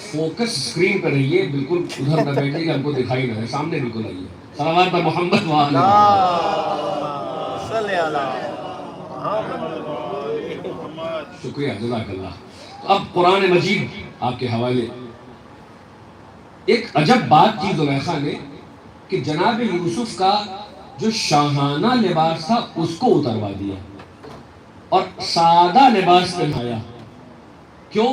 Focus screen پہ رہیے، بالکل ادھر نہ بیٹھیے کہ ہم کو دکھائی نہ دے، سامنے بالکل آئیے. صلوات پر محمد وآلہ. شکریہ، جزاک اللہ. تو اب قرآن مجید آپ کے حوالے. ایک عجب بات کی زلیخا نے کہ جناب یوسف کا جو شاہانہ لباس تھا اس کو اتروا دیا اور سادہ لباس پہنایا. کیوں؟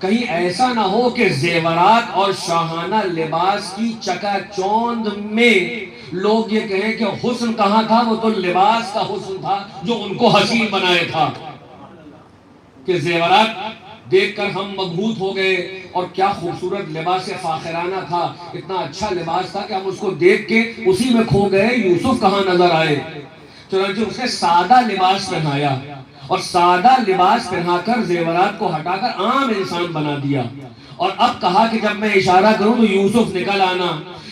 کہیں ایسا نہ ہو کہ زیورات اور شاہانہ لباس کی چکا چوند میں لوگ یہ کہیں کہ حسن کہاں تھا، وہ تو لباس کا حسن تھا جو ان کو حسین بنائے تھا. کہ زیورات دیکھ کر ہم مبہوت ہو گئے اور کیا خوبصورت لباس فاخرانہ تھا، اتنا اچھا لباس تھا کہ ہم اس کو دیکھ کے اسی میں کھو گئے، یوسف کہاں نظر آئے. چنانچہ اس نے سادہ لباس پہنایا اور سادہ لباس پہنا کر زیورات کو ہٹا کر عام انسان بنا دیا. اور اب کہا کہ جب میں اشارہ کروں تو یوسف نکل آنا.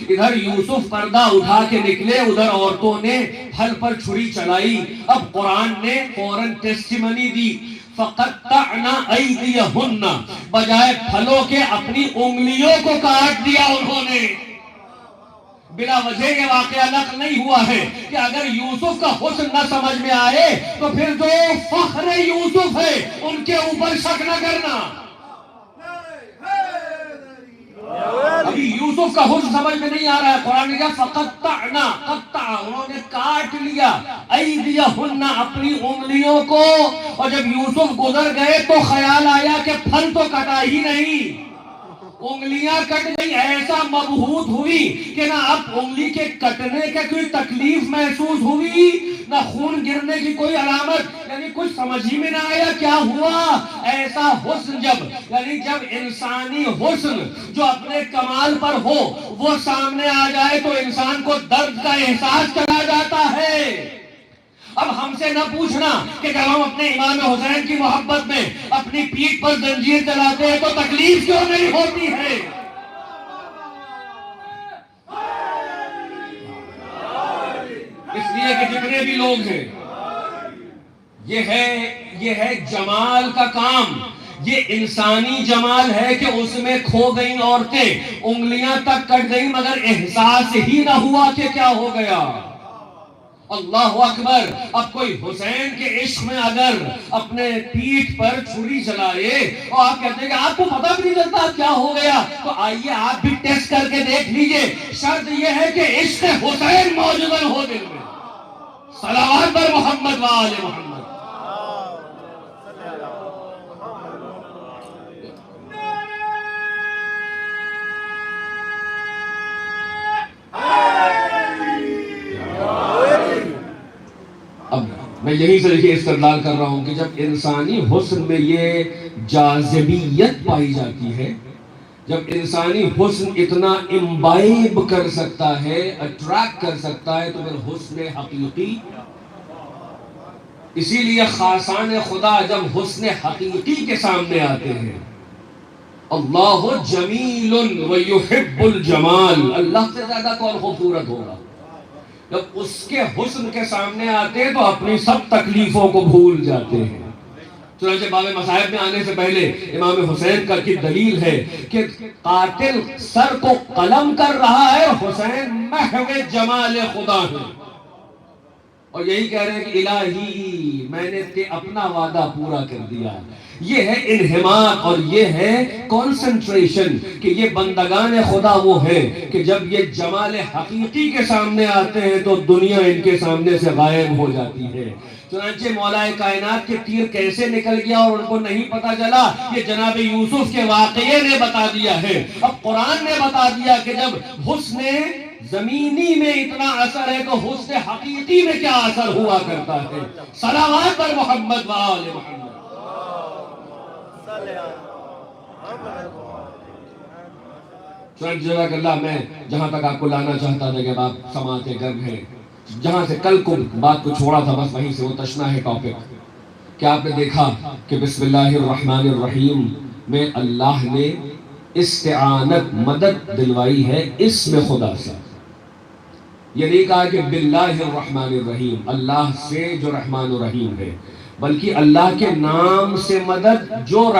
ادھر یوسف پردہ اٹھا کے نکلے، ادھر عورتوں نے پھل پر چھری چلائی. اب قرآن نے فوراً ٹیسٹیمنی دی. فَقَطَّعْنَا أَيْدِيَهُنَّ، بجائے پھلوں کے اپنی انگلیوں کو کاٹ دیا انہوں نے. بلا وجہ یہ واقعہ نقل نہیں ہوا ہے کہ اگر یوسف کا حسن نہ سمجھ میں آئے تو پھر جو فخر یوسف ہے ان کے اوپر شک نہ کرنا. ابھی یوسف کا حسن سمجھ میں نہیں آ رہا ہے. قرآن نے کہا فَقَطَّعْنَا، قطع، انہوں نے کاٹ لیا، ایدیہن، اپنی انگلیوں کو. اور جب یوسف گزر گئے تو خیال آیا کہ پھل تو کٹا ہی نہیں، انگلیاں کٹ گئی. ایسا مبہوت ہوئی کہ نہ اب انگلی کے کٹنے کا کوئی تکلیف محسوس ہوئی، نہ خون گرنے کی کوئی علامت. یعنی کچھ سمجھ ہی میں نہ آیا کیا ہوا. ایسا حسن جب انسانی حسن جو اپنے کمال پر ہو وہ سامنے آ جائے تو انسان کو درد کا احساس چلا جاتا ہے. اب ہم سے نہ پوچھنا کہ جب ہم اپنے امام حسین کی محبت میں اپنی پیٹھ پر زنجیر چلاتے ہیں تو تکلیف کیوں نہیں ہوتی ہے. اس لیے کہ جتنے بھی لوگ ہیں، یہ ہے جمال کا کام. یہ انسانی جمال ہے کہ اس میں کھو گئیں عورتیں، انگلیاں تک کٹ گئیں مگر احساس ہی نہ ہوا کہ کیا ہو گیا. اللہ اکبر. اب کوئی حسین کے عشق میں اگر اپنے پیٹھ پر چھری چلائے اور آپ کہتے ہیں کہ آپ کو پتہ بھی نہیں چلتا کیا ہو گیا، تو آئیے آپ بھی ٹیسٹ کر کے دیکھ لیجئے. شرط یہ ہے کہ عشق حسین موجود ہو دل میں. صلوات پر محمد وآل محمد. اب میں یہی سے دیکھیے استدلال کر رہا ہوں کہ جب انسانی حسن میں یہ جاذبیت پائی جاتی ہے، جب انسانی حسن اتنا امبائب کر سکتا ہے، اٹریکٹ کر سکتا ہے، تو پھر حسن حقیقی. اسی لیے خاصان خدا جب حسن حقیقی کے سامنے آتے ہیں، اللہ جمیل ویحب الجمال، اللہ سے زیادہ کون خوبصورت ہوگا. جب اس کے حسن کے سامنے آتے ہیں تو اپنی سب تکلیفوں کو بھول جاتے ہیں. چنانچہ باب مصائب میں آنے سے پہلے امام حسین کا کی دلیل ہے کہ قاتل سر کو قلم کر رہا ہے، حسین محو جمال خدا ہے. اور یہی کہہ رہے ہیں کہ الہی میں نے اپنا وعدہ پورا کر دیا. یہ ہے انہماک اور یہ ہے کنسنٹریشن کہ یہ بندگان خدا وہ ہیں کہ جب یہ جمال حقیقی کے سامنے آتے ہیں تو دنیا ان کے سامنے سے غائب ہو جاتی ہے. چنانچہ مولا کائنات کے تیر کیسے نکل گیا اور ان کو نہیں پتا چلا، یہ جناب یوسف کے واقعے نے بتا دیا ہے. اب قرآن نے بتا دیا کہ جب حسن زمینی میں اتنا اثر ہے تو حسن حقیقی میں کیا اثر ہوا کرتا ہے. صلوات پر محمد وآل محمد. جزاک اللہ. میں جہاں تک آپ کو لانا چاہتا تھا کہ آپ سماعت گرم ہیں، جہاں سے کل کو بات کو چھوڑا تھا بس وہیں سے وہ تشنا ہے ٹاپک. کیا آپ نے دیکھا کہ بسم اللہ الرحمن الرحیم میں اللہ نے استعانت مدد دلوائی ہے اسم خدا سے. یہ نہیں کہا کہ باللہ الرحمن الرحیم، اللہ سے جو رحمان الرحیم ہے، بلکہ اللہ کے نام سے مدد جو